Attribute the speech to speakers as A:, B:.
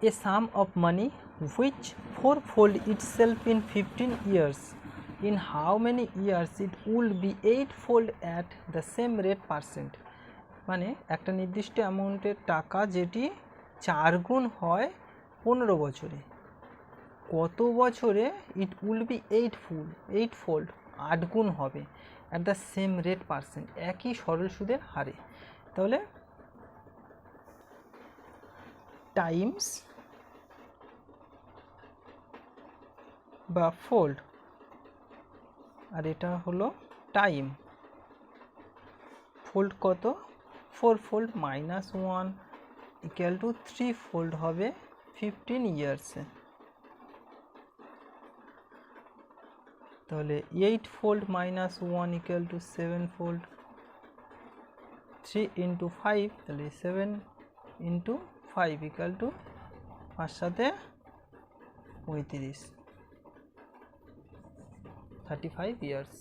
A: a sum of money which fourfold itself in 15 years, in how many years it will be eightfold at the same rate %? মানে একটা নির্দিষ্ট অ্যামাউন্টের টাকা যেটি 4 গুণ হয় 15 বছরে, কত বছরে ইট উইল বি এইটফোল্ড 8 গুণ হবে অ্যাট দ্য সেম রেট %, একই সরল সুদের হারে। তাহলে টাইমস বা ফোল্ড, আর এটা হলো টাইম। ফোল্ড কত? 4 ফোল্ড -1 ইকুয়াল টু 3 ফোল্ড হবে 15 ইয়ার্সে। তাহলে 8 fold -1 equal to 7 fold, 3 into 5, তাহলে 7 ইন্টু 5 ইকুয়াল টু 5 সাথে 35 ইয়ার্স।